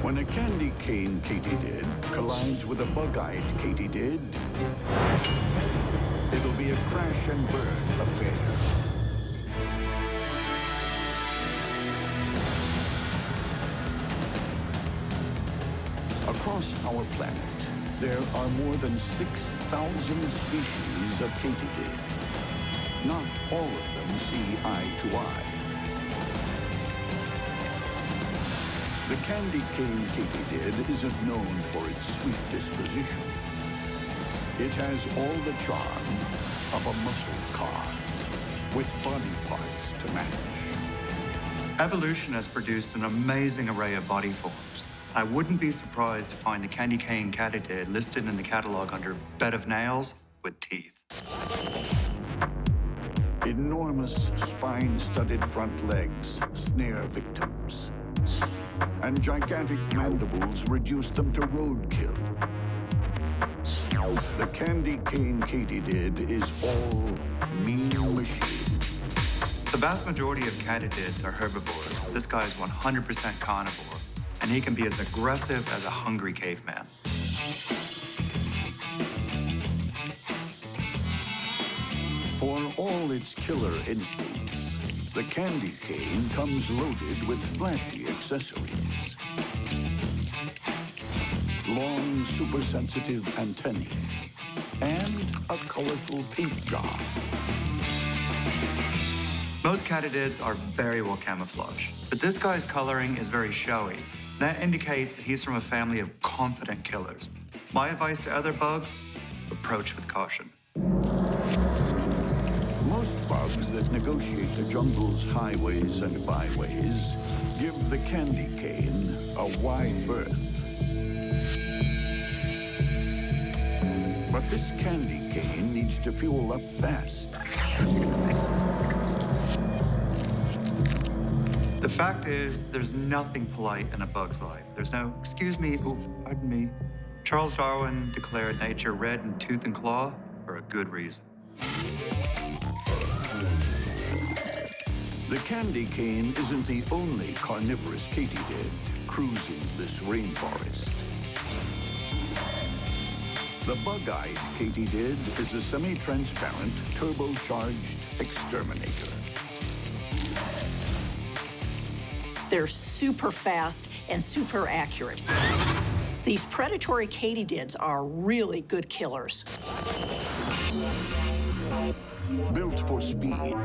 When a candy cane katydid collides with a bug-eyed katydid, it'll be a crash and burn affair. Across our planet, there are more than 6,000 species of katydid. Not all of them see eye to eye. The candy cane katydid isn't known for its sweet disposition. It has all the charm of a muscle car, with body parts to match. Evolution has produced an amazing array of body forms. I wouldn't be surprised to find the candy cane katydid listed in the catalog under bed of nails with teeth. Enormous spine-studded front legs snare victims, and gigantic mandibles reduce them to roadkill. The candy cane katydid is all mean machine. The vast majority of katydids are herbivores. This guy is 100% carnivore, and he can be as aggressive as a hungry caveman. For all its killer instincts, the candy cane comes loaded with flashy accessories. Long, super-sensitive antennae, and a colorful paint job. Most katydids are very well camouflaged, but this guy's coloring is very showy. That indicates that he's from a family of confident killers. My advice to other bugs, approach with caution. Most bugs that negotiate the jungle's highways and byways give the candy cane a wide berth. But this candy cane needs to fuel up fast. The fact is, there's nothing polite in a bug's life. There's no, excuse me, oh, pardon me. Charles Darwin declared nature red in tooth and claw for a good reason. The candy cane isn't the only carnivorous katydid cruising this rainforest. The bug-eyed katydid is a semi-transparent, turbocharged exterminator. They're super fast and super accurate. These predatory katydids are really good killers. Built for speed,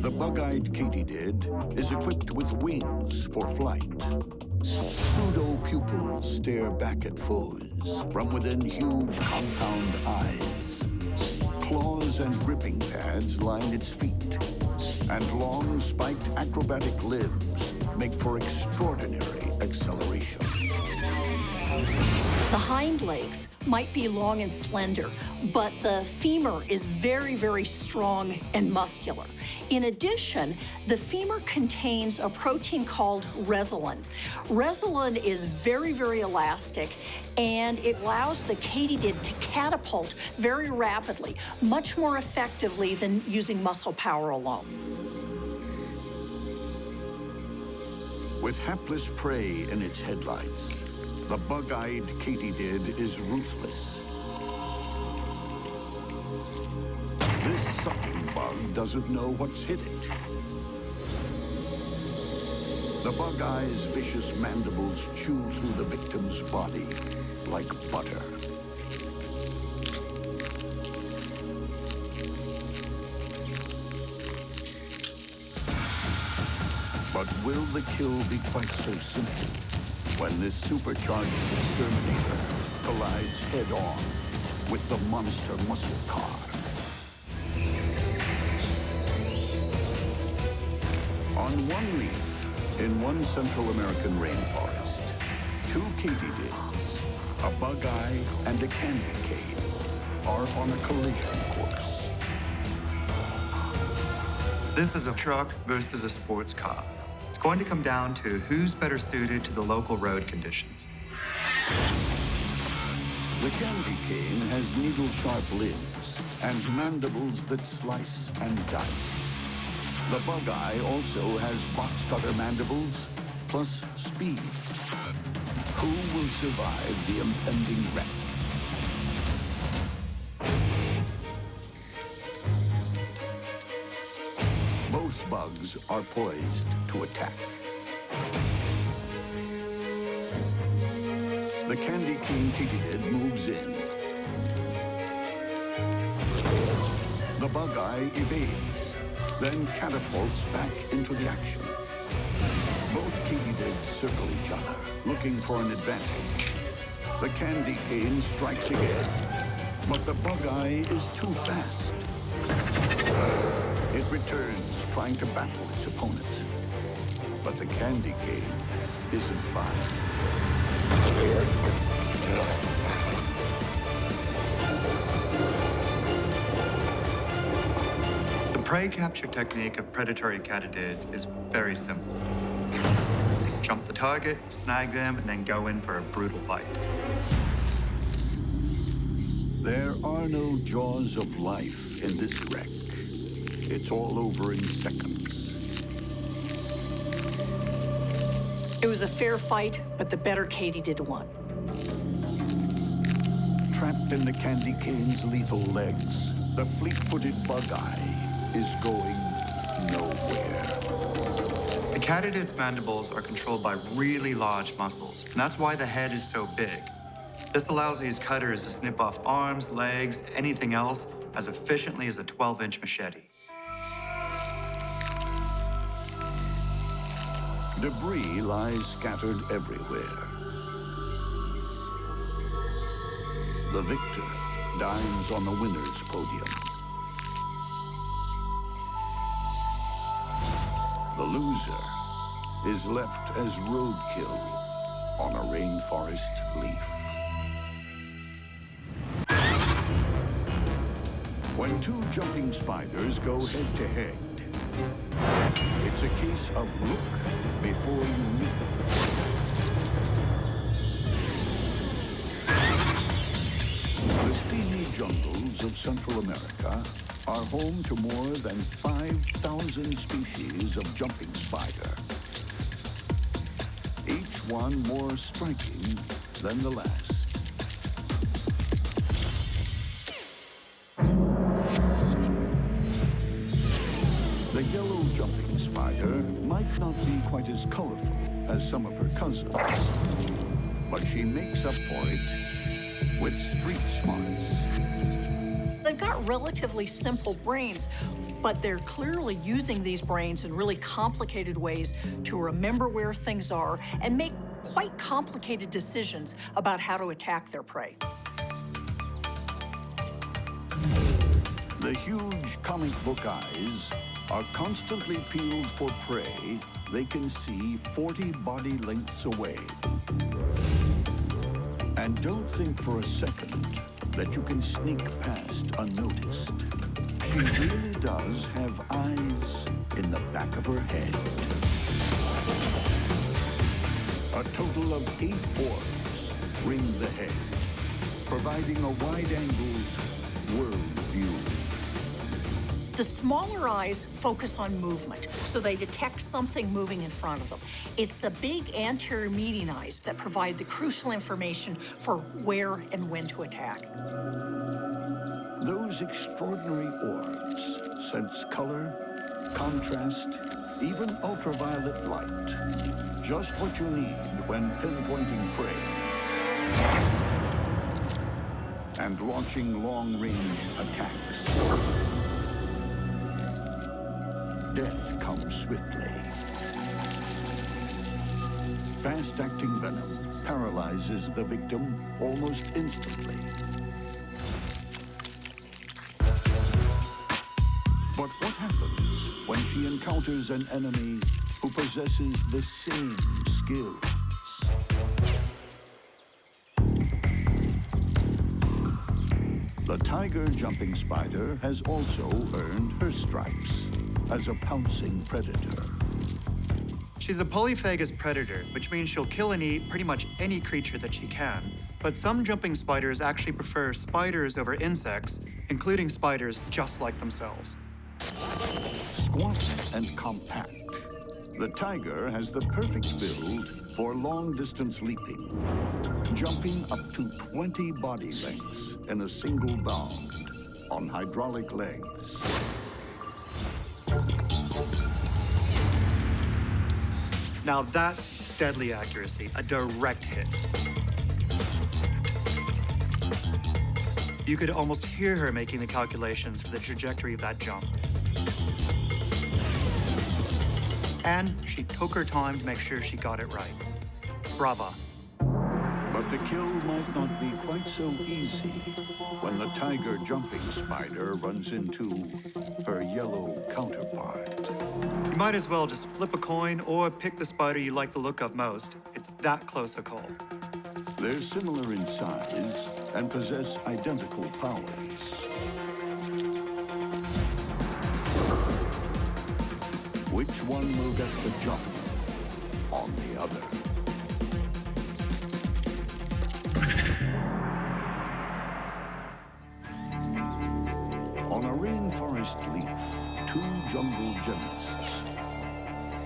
the bug-eyed katydid is equipped with wings for flight. Pseudo-pupils stare back at foes from within huge compound eyes. Claws and gripping pads line its feet, and long spiked acrobatic limbs make for extraordinary acceleration. The hind legs might be long and slender, but the femur is very, very strong and muscular. In addition, the femur contains a protein called resolin. Resolin is very, very elastic, and it allows the katydid to catapult very rapidly, much more effectively than using muscle power alone. With hapless prey in its headlights, the bug-eyed katydid is ruthless. This sucking bug doesn't know what's hit it. The bug-eye's vicious mandibles chew through the victim's body like butter. But will the kill be quite so simple when this supercharged exterminator collides head-on with the monster muscle car? On one leaf, in one Central American rainforest, two katydids, a bug-eye and a candy cane, are on a collision course. This is a truck versus a sports car. It's going to come down to who's better suited to the local road conditions. The candy cane has needle-sharp limbs and mandibles that slice and dice. The bug-eye also has box-cutter mandibles, plus speed. Who will survive the impending wreck. Both bugs are poised to attack. The candy cane Katydid moves in. The bug eye evades, then catapults back into the action. Both Katydids circle each other, looking for an advantage. The candy cane strikes again, but the bug eye is too fast. It returns, trying to battle its opponent. But the candy cane isn't by. The prey capture technique of predatory Katydids is very simple. Jump the target, snag them, and then go in for a brutal bite. There are no jaws of life in this wreck. It's all over in seconds. It was a fair fight, but the better Katydid won. Trapped in the candy cane's lethal legs, the fleet-footed bug eye is going nowhere. The Katydid's mandibles are controlled by really large muscles, and that's why the head is so big. This allows these cutters to snip off arms, legs, anything else as efficiently as a 12-inch machete. Debris lies scattered everywhere. The victor dines on the winner's podium. The loser is left as roadkill on a rainforest leaf. When two jumping spiders go head-to-head, it's a case of look before you leap. The steamy jungles of Central America are home to more than 5,000 species of jumping spider, each one more striking than the last. The yellow jumping spider might not be quite as colorful as some of her cousins, but she makes up for it with street smarts. They've got relatively simple brains, but they're clearly using these brains in really complicated ways to remember where things are and make quite complicated decisions about how to attack their prey. The huge comic book eyes are constantly peeled for prey they can see 40 body lengths away. And don't think for a second that you can sneak past unnoticed. She really does have eyes in the back of her head. A total of 8 orbs ring the head, providing a wide-angled world view. The smaller eyes focus on movement, so they detect something moving in front of them. It's the big anterior median eyes that provide the crucial information for where and when to attack. Those extraordinary orbs sense color, contrast, even ultraviolet light. Just what you need when pinpointing prey and launching long-range attacks. Death comes swiftly. Fast-acting venom paralyzes the victim almost instantly. But what happens when she encounters an enemy who possesses the same skills? The tiger jumping spider has also earned her stripes as a pouncing predator. She's a polyphagous predator, which means she'll kill and eat pretty much any creature that she can. But some jumping spiders actually prefer spiders over insects, including spiders just like themselves. Squat and compact, the tiger has the perfect build for long-distance leaping, jumping up to 20 body lengths in a single bound on hydraulic legs. Now that's deadly accuracy, a direct hit. You could almost hear her making the calculations for the trajectory of that jump. And she took her time to make sure she got it right. Brava. But the kill might not be quite so easy when the tiger jumping spider runs into her yellow counterpart. You might as well just flip a coin or pick the spider you like the look of most. It's that close a call. They're similar in size and possess identical powers. Which one will get the jump on the other? On a rainforest leaf, two jungle gymnasts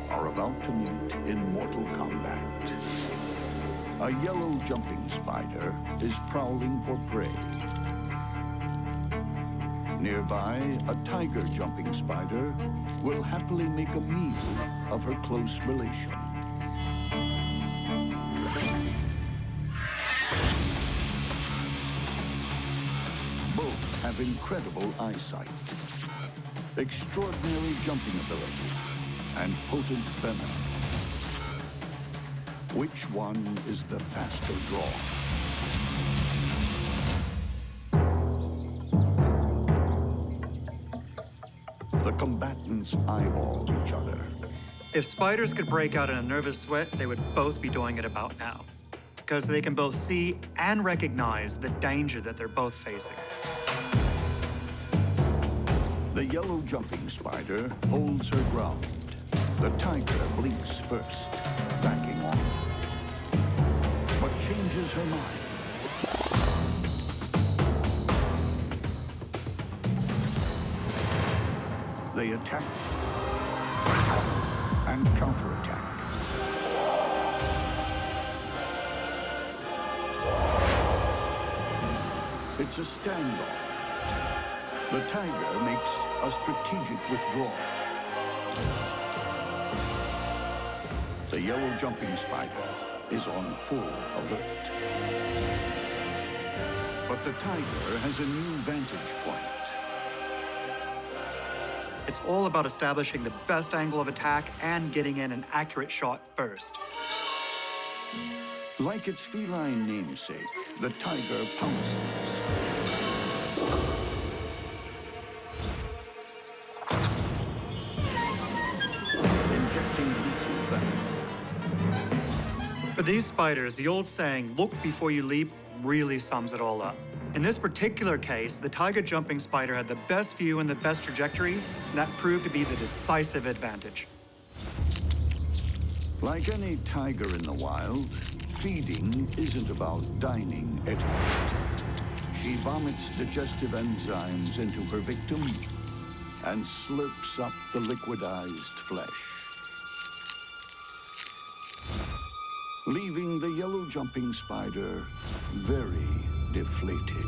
are about to meet in mortal combat. A yellow jumping spider is prowling for prey. Nearby, a tiger jumping spider will happily make a meal of her close relation. Both have incredible eyesight, extraordinary jumping ability, and potent venom. Which one is the faster draw? The combatants eyeball each other. If spiders could break out in a nervous sweat, they would both be doing it about now. Because they can both see and recognize the danger that they're both facing. The yellow jumping spider holds her ground. The tiger blinks first, backing off, but changes her mind. They attack and counterattack. It's a standoff. The tiger makes a strategic withdrawal. The yellow jumping spider is on full alert. But the tiger has a new vantage point. It's all about establishing the best angle of attack and getting in an accurate shot first. Like its feline namesake, the tiger pounces. Injecting lethal venom. For these spiders, the old saying, "Look before you leap," really sums it all up. In this particular case, the tiger jumping spider had the best view and the best trajectory, and that proved to be the decisive advantage. Like any tiger in the wild, feeding isn't about dining etiquette. She vomits digestive enzymes into her victim and slurps up the liquidized flesh, leaving the yellow jumping spider very deflated.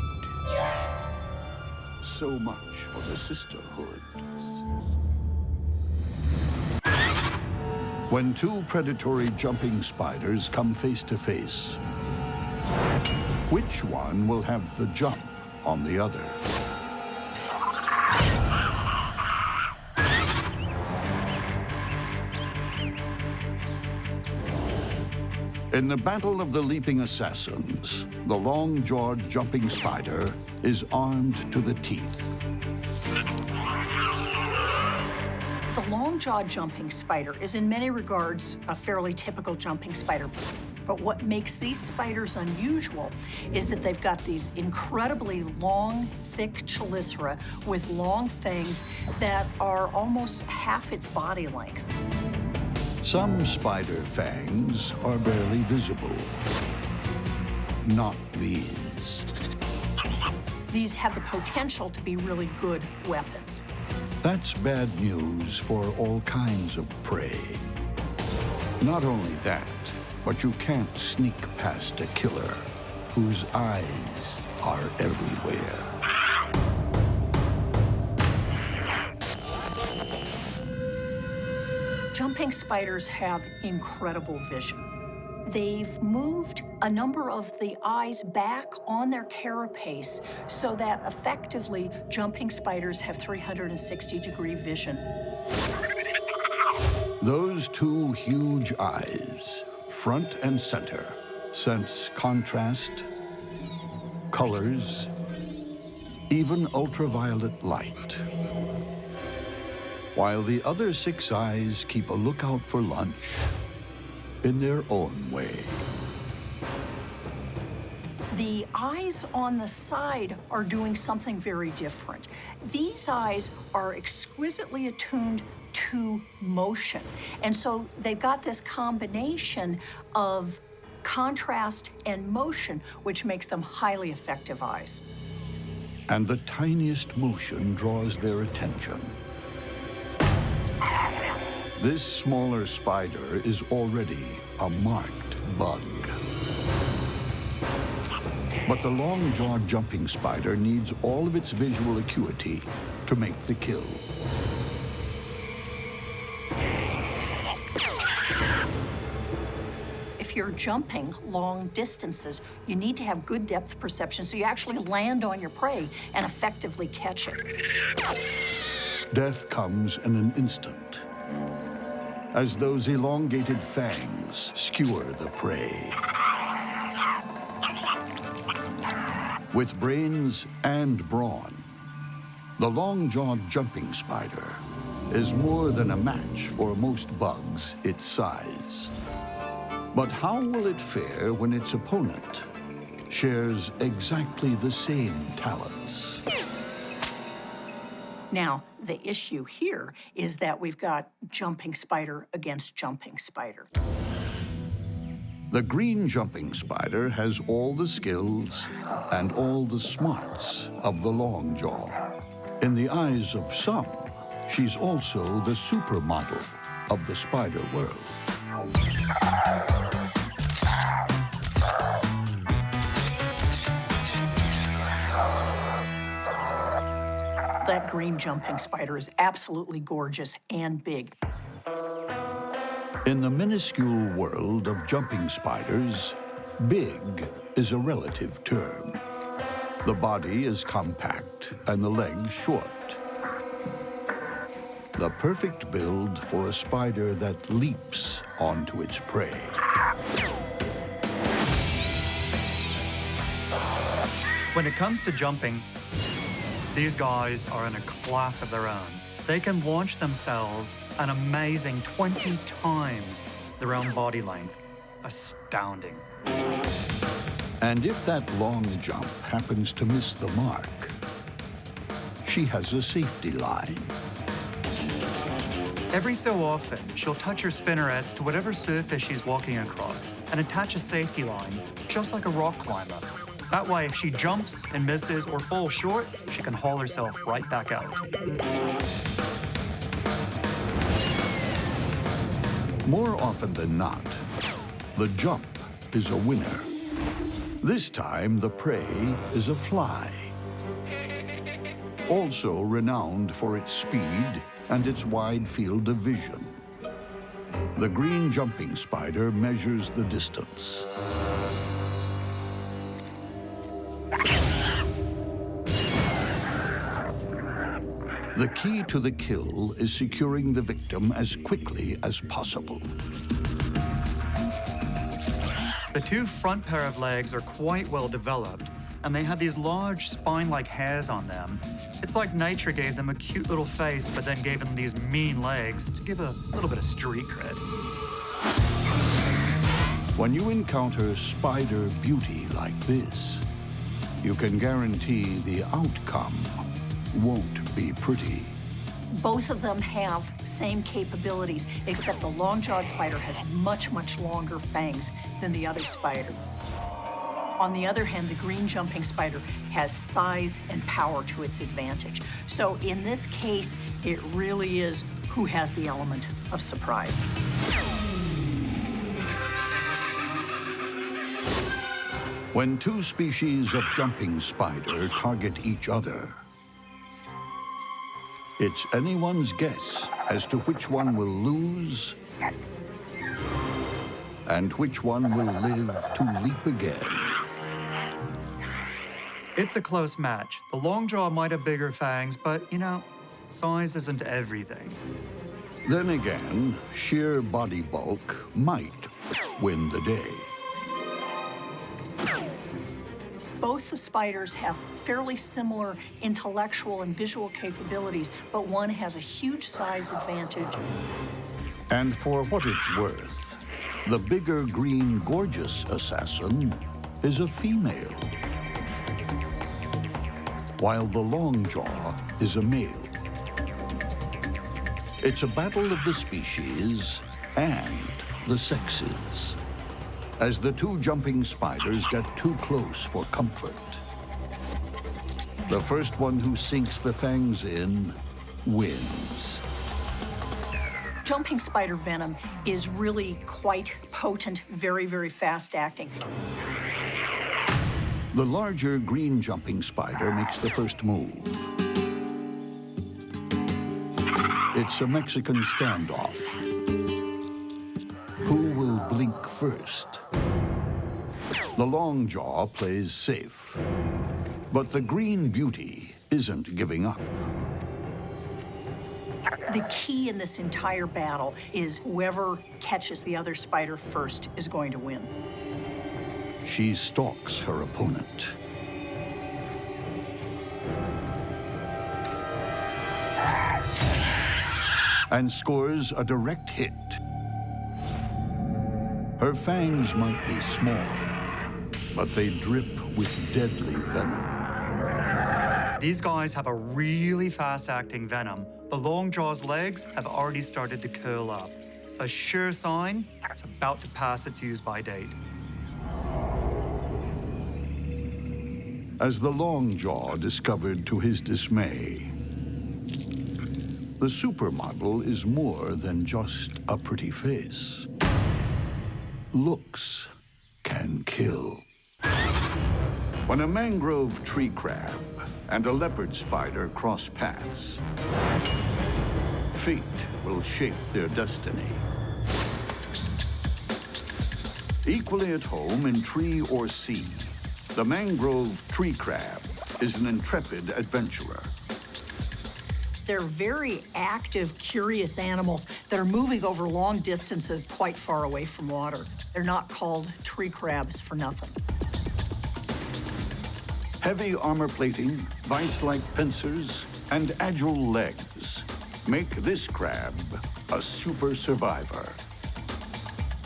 So much for the sisterhood. When two predatory jumping spiders come face to face, which one will have the jump on the other? In the Battle of the Leaping Assassins, the long-jawed jumping spider is armed to the teeth. The long-jawed jumping spider is in many regards a fairly typical jumping spider. But what makes these spiders unusual is that they've got these incredibly long, thick chelicera with long fangs that are almost half its body length. Some spider fangs are barely visible. Not these. These have the potential to be really good weapons. That's bad news for all kinds of prey. Not only that, But you can't sneak past a killer whose eyes are everywhere. Jumping spiders have incredible vision. They've moved a number of the eyes back on their carapace so that effectively jumping spiders have 360-degree vision. Those two huge eyes, front and center, sense contrast, colors, even ultraviolet light. While the other 6 eyes keep a lookout for lunch in their own way. The eyes on the side are doing something very different. These eyes are exquisitely attuned to motion. And so they've got this combination of contrast and motion, which makes them highly effective eyes. And the tiniest motion draws their attention. This smaller spider is already a marked bug. But the long-jawed jumping spider needs all of its visual acuity to make the kill. If you're jumping long distances, you need to have good depth perception so you actually land on your prey and effectively catch it. Death comes in an instant, as those elongated fangs skewer the prey. With brains and brawn, the long-jawed jumping spider is more than a match for most bugs its size. But how will it fare when its opponent shares exactly the same talents? Now, the issue here is that we've got jumping spider against jumping spider. The green jumping spider has all the skills and all the smarts of the Longjaw. In the eyes of some, she's also the supermodel of the spider world. That green jumping spider is absolutely gorgeous and big. In the minuscule world of jumping spiders, big is a relative term. The body is compact and the legs short. The perfect build for a spider that leaps onto its prey. When it comes to jumping, these guys are in a class of their own. They can launch themselves an amazing 20 times their own body length. Astounding. And if that long jump happens to miss the mark, she has a safety line. Every so often, she'll touch her spinnerets to whatever surface she's walking across and attach a safety line, just like a rock climber. That way, if she jumps and misses or falls short, she can haul herself right back out. More often than not, the jump is a winner. This time, the prey is a fly. Also renowned for its speed and its wide field of vision. The green jumping spider measures the distance. The key to the kill is securing the victim as quickly as possible. The two front pair of legs are quite well developed, and they have these large spine-like hairs on them. It's like nature gave them a cute little face, but then gave them these mean legs to give a little bit of street cred. When you encounter spider beauty like this, you can guarantee the outcome won't be pretty. Both of them have same capabilities, except the long-jawed spider has much, much longer fangs than the other spider. On the other hand, the green jumping spider has size and power to its advantage. So in this case, it really is who has the element of surprise. When two species of jumping spider target each other, it's anyone's guess as to which one will lose and which one will live to leap again. It's a close match. The Longjaw might have bigger fangs, but, you know, size isn't everything. Then again, sheer body bulk might win the day. Both the spiders have fairly similar intellectual and visual capabilities, but one has a huge size advantage. And for what it's worth, the bigger green gorgeous assassin is a female, while the Longjaw is a male. It's a battle of the species and the sexes, as the two jumping spiders get too close for comfort. The first one who sinks the fangs in wins. Jumping spider venom is really quite potent, very, very fast-acting. The larger green jumping spider makes the first move. It's a Mexican standoff. Who will blink first? The Longjaw plays safe, but the green beauty isn't giving up. The key in this entire battle is whoever catches the other spider first is going to win. She stalks her opponent. And scores a direct hit. Her fangs might be small, but they drip with deadly venom. These guys have a really fast-acting venom. The Longjaw's legs have already started to curl up. A sure sign it's about to pass its use-by date. As the Longjaw discovered to his dismay, the supermodel is more than just a pretty face. Looks can kill. When a mangrove tree crab and a leopard spider cross paths, fate will shape their destiny. Equally at home in tree or sea, the mangrove tree crab is an intrepid adventurer. They're very active, curious animals that are moving over long distances quite far away from water. They're not called tree crabs for nothing. Heavy armor plating, vice-like pincers, and agile legs make this crab a super survivor.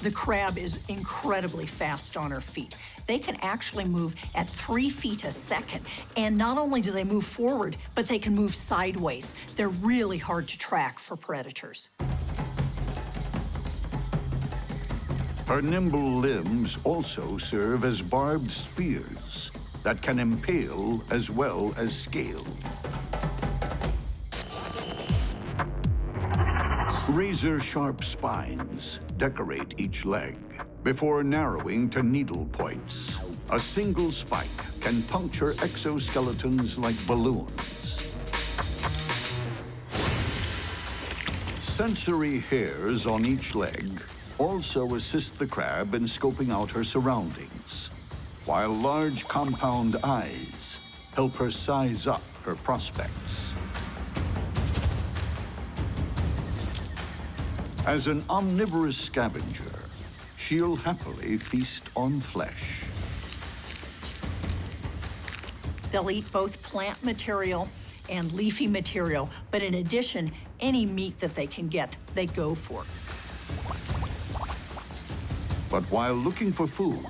The crab is incredibly fast on her feet. They can actually move at 3 feet a second. And not only do they move forward, but they can move sideways. They're really hard to track for predators. Her nimble limbs also serve as barbed spears that can impale as well as scale. Razor-sharp spines decorate each leg before narrowing to needle points. A single spike can puncture exoskeletons like balloons. Sensory hairs on each leg also assist the crab in scoping out her surroundings, while large compound eyes help her size up her prospects. As an omnivorous scavenger, she'll happily feast on flesh. They'll eat both plant material and leafy material, but in addition, any meat that they can get, they go for. But while looking for food,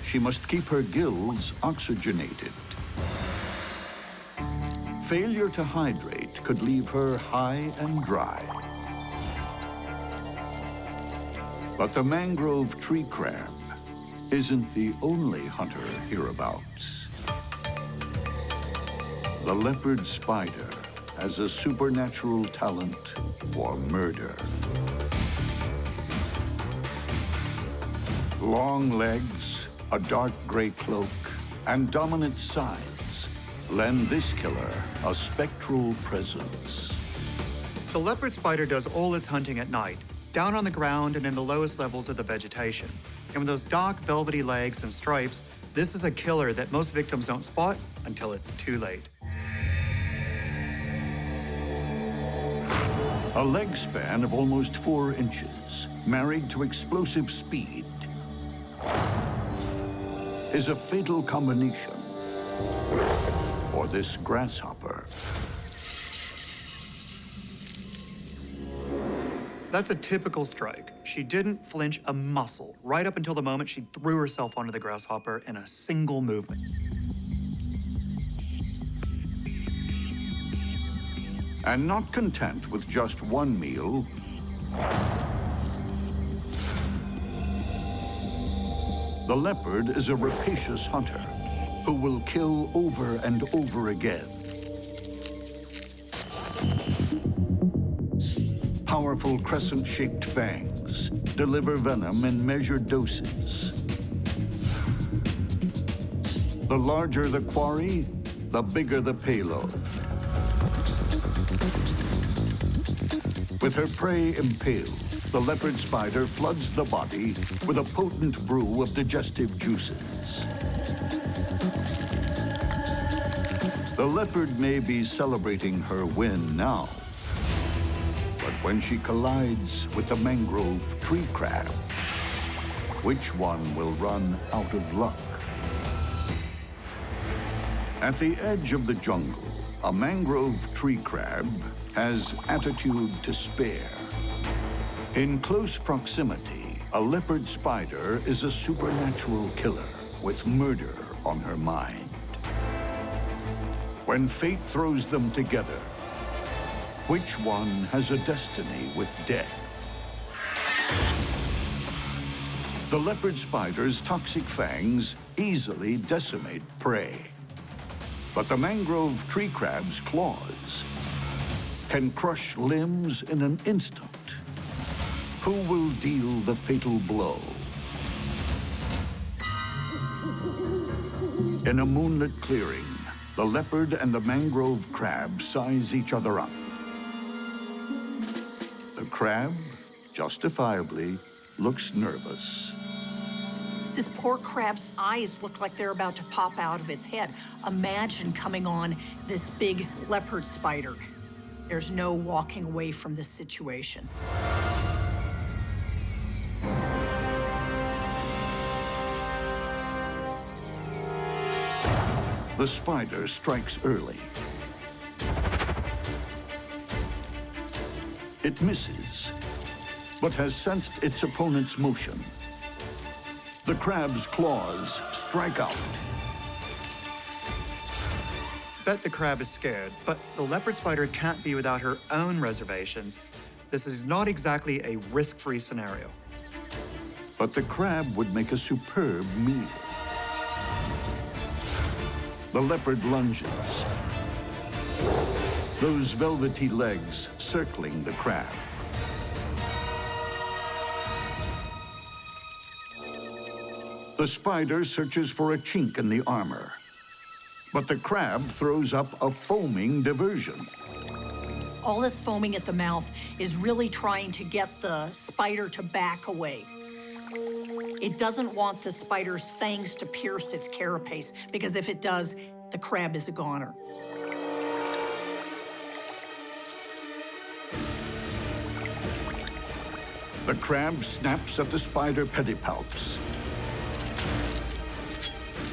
she must keep her gills oxygenated. Failure to hydrate could leave her high and dry. But the mangrove tree crab isn't the only hunter hereabouts. The leopard spider has a supernatural talent for murder. Long legs, A dark gray cloak and dominant size lend this killer a spectral presence. The leopard spider does all its hunting at night, down on the ground and in the lowest levels of the vegetation. And with those dark, velvety legs and stripes, this is a killer that most victims don't spot until it's too late. A leg span of almost 4 inches, married to explosive speed, is a fatal combination for this grasshopper. That's a typical strike. She didn't flinch a muscle right up until the moment she threw herself onto the grasshopper in a single movement. And not content with just one meal, the leopard is a rapacious hunter who will kill over and over again. Powerful crescent-shaped fangs deliver venom in measured doses. The larger the quarry, the bigger the payload. With her prey impaled, the leopard spider floods the body with a potent brew of digestive juices. The leopard may be celebrating her win now, but when she collides with the mangrove tree crab, which one will run out of luck? At the edge of the jungle, a mangrove tree crab has attitude to spare. In close proximity, a leopard spider is a supernatural killer with murder on her mind. When fate throws them together, which one has a destiny with death? The leopard spider's toxic fangs easily decimate prey. But the mangrove tree crab's claws can crush limbs in an instant. Who will deal the fatal blow? In a moonlit clearing, the leopard and the mangrove crab size each other up. The crab, justifiably, looks nervous. This poor crab's eyes look like they're about to pop out of its head. Imagine coming on this big leopard spider. There's no walking away from this situation. The spider strikes early. It misses, but has sensed its opponent's motion. The crab's claws strike out. Bet the crab is scared, but the leopard spider can't be without her own reservations. This is not exactly a risk-free scenario. But the crab would make a superb meal. The leopard lunges, those velvety legs circling the crab. The spider searches for a chink in the armor, but the crab throws up a foaming diversion. All this foaming at the mouth is really trying to get the spider to back away. It doesn't want the spider's fangs to pierce its carapace, because if it does, the crab is a goner. The crab snaps at the spider pedipalps.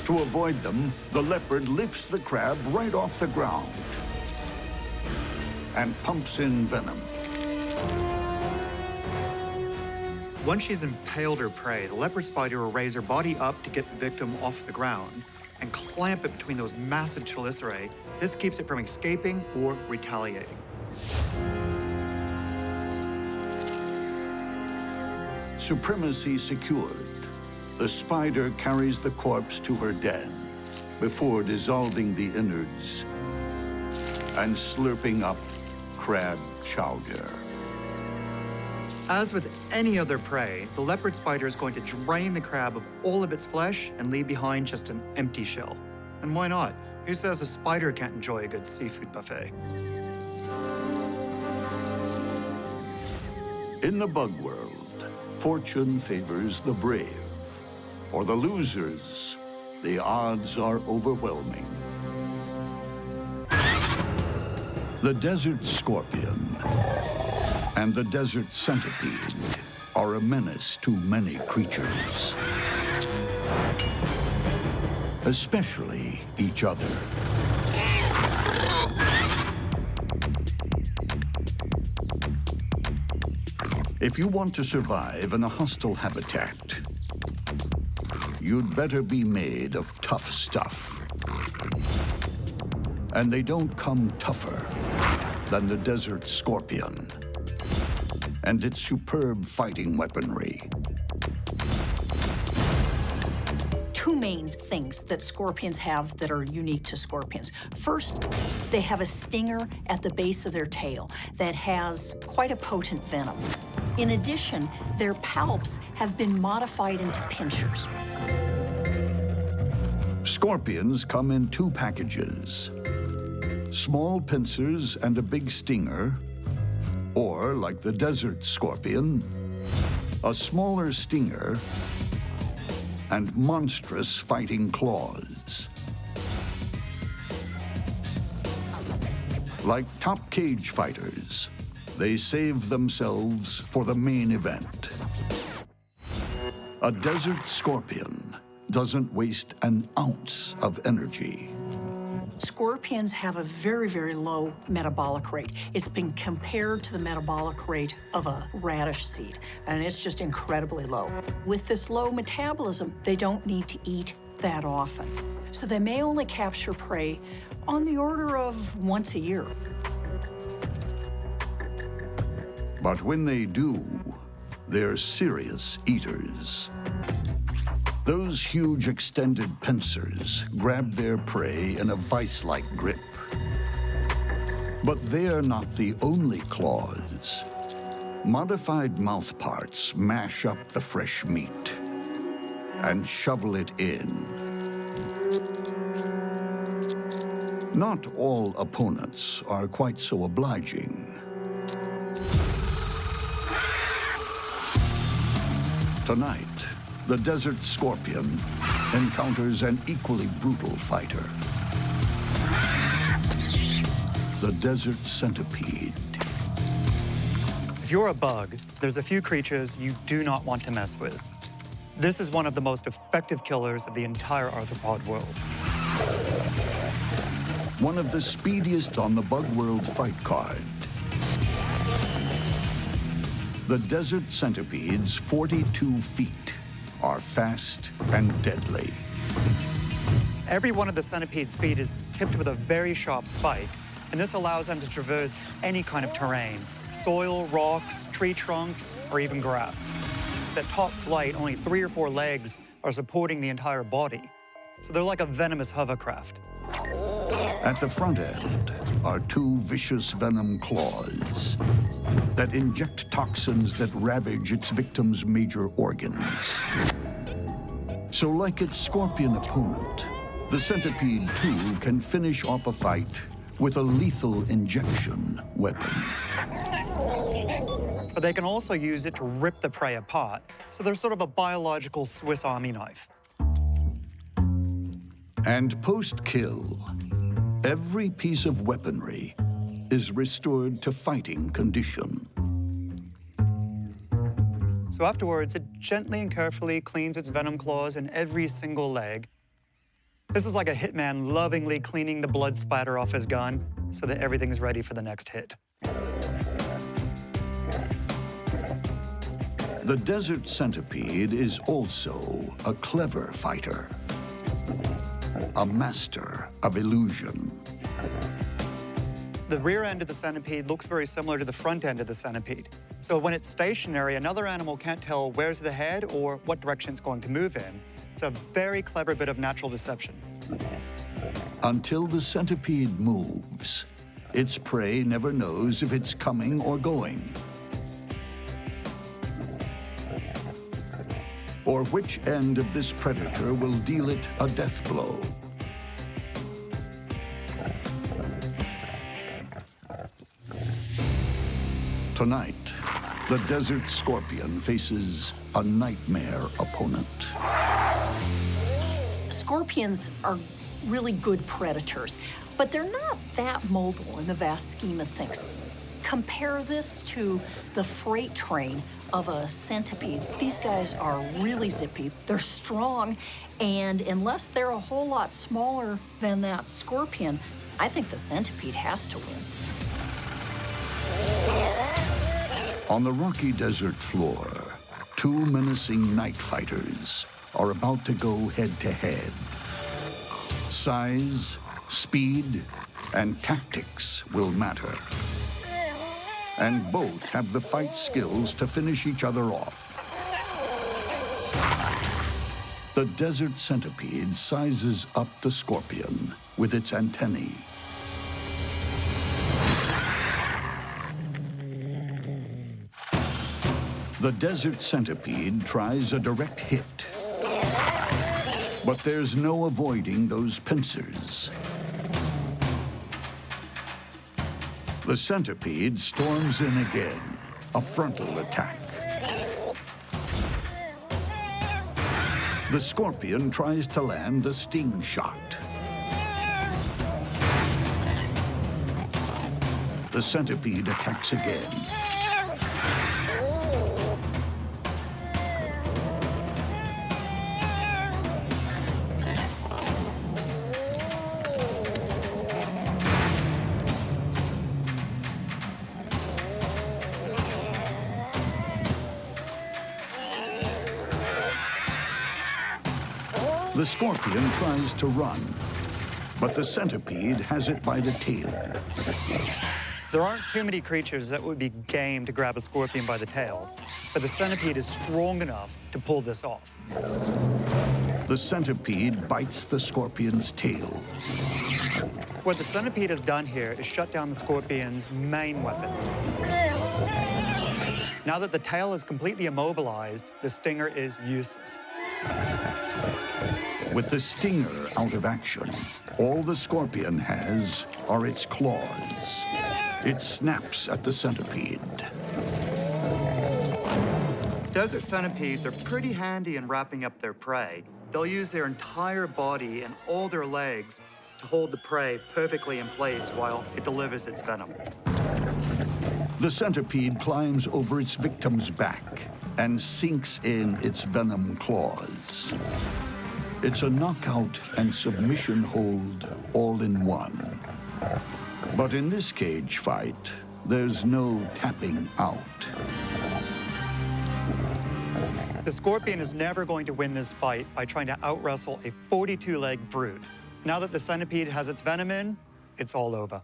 To avoid them, the leopard lifts the crab right off the ground and pumps in venom. Once she's impaled her prey, the leopard spider will raise her body up to get the victim off the ground and clamp it between those massive chelicerae. This keeps it from escaping or retaliating. Supremacy secured, the spider carries the corpse to her den before dissolving the innards and slurping up crab chowder. As with any other prey, the leopard spider is going to drain the crab of all of its flesh and leave behind just an empty shell. And why not? Who says a spider can't enjoy a good seafood buffet? In the bug world, fortune favors the brave. For the losers, the odds are overwhelming. The desert scorpion and the desert centipede are a menace to many creatures, especially each other. If you want to survive in a hostile habitat, you'd better be made of tough stuff. And they don't come tougher than the desert scorpion and its superb fighting weaponry. Two main things that scorpions have that are unique to scorpions. First, they have a stinger at the base of their tail that has quite a potent venom. In addition, their palps have been modified into pinchers. Scorpions come in two packages: small pincers and a big stinger, or, like the desert scorpion, a smaller stinger and monstrous fighting claws. Like top cage fighters, they save themselves for the main event. A desert scorpion doesn't waste an ounce of energy. Scorpions have a very, very low metabolic rate. It's been compared to the metabolic rate of a radish seed, and it's just incredibly low. With this low metabolism, they don't need to eat that often. So they may only capture prey on the order of once a year. But when they do, they're serious eaters. Those huge extended pincers grab their prey in a vice-like grip. But they're not the only claws. Modified mouth parts mash up the fresh meat and shovel it in. Not all opponents are quite so obliging. Tonight, the desert scorpion encounters an equally brutal fighter: the desert centipede. If you're a bug, there's a few creatures you do not want to mess with. This is one of the most effective killers of the entire arthropod world. One of the speediest on the bug world fight card. The desert centipede's 42 feet are fast and deadly. Every one of the centipede's feet is tipped with a very sharp spike, and this allows them to traverse any kind of terrain: soil, rocks, tree trunks, or even grass. At top flight, only 3 or 4 legs are supporting the entire body, so they're like a venomous hovercraft. At the front end are 2 vicious venom claws that inject toxins that ravage its victim's major organs. So like its scorpion opponent, the centipede too can finish off a fight with a lethal injection weapon. But they can also use it to rip the prey apart, so they're sort of a biological Swiss Army knife. And post-kill, every piece of weaponry is restored to fighting condition. So afterwards, it gently and carefully cleans its venom claws in every single leg. This is like a hitman lovingly cleaning the blood spatter off his gun so that everything's ready for the next hit. The desert centipede is also a clever fighter, a master of illusion. The rear end of the centipede looks very similar to the front end of the centipede. So when it's stationary, another animal can't tell where's the head or what direction it's going to move in. It's a very clever bit of natural deception. Until the centipede moves, its prey never knows if it's coming or going. or which end of this predator will deal it a death blow. Tonight, the desert scorpion faces a nightmare opponent. Scorpions are really good predators, but they're not that mobile in the vast scheme of things. Compare this to the freight train of a centipede. These guys are really zippy, they're strong, and unless they're a whole lot smaller than that scorpion, I think the centipede has to win. On the rocky desert floor, two menacing night fighters are about to go head-to-head. Size, speed, and tactics will matter. And both have the fight skills to finish each other off. The desert centipede sizes up the scorpion with its antennae. The desert centipede tries a direct hit. But there's no avoiding those pincers. The centipede storms in again, a frontal attack. The scorpion tries to land a sting shot. The centipede attacks again. The scorpion tries to run, but the centipede has it by the tail. There aren't too many creatures that would be game to grab a scorpion by the tail, but the centipede is strong enough to pull this off. The centipede bites the scorpion's tail. What the centipede has done here is shut down the scorpion's main weapon. Now that the tail is completely immobilized, the stinger is useless. With the stinger out of action, all the scorpion has are its claws. It snaps at the centipede. Desert centipedes are pretty handy in wrapping up their prey. They'll use their entire body and all their legs to hold the prey perfectly in place while it delivers its venom. The centipede climbs over its victim's back and sinks in its venom claws. It's a knockout and submission hold all in one. But in this cage fight, there's no tapping out. The scorpion is never going to win this fight by trying to out-wrestle a 42-leg brute. Now that the centipede has its venom in, it's all over.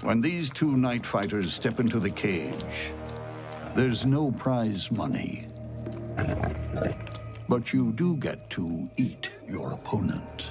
When these two night fighters step into the cage, there's no prize money. But you do get to eat your opponent.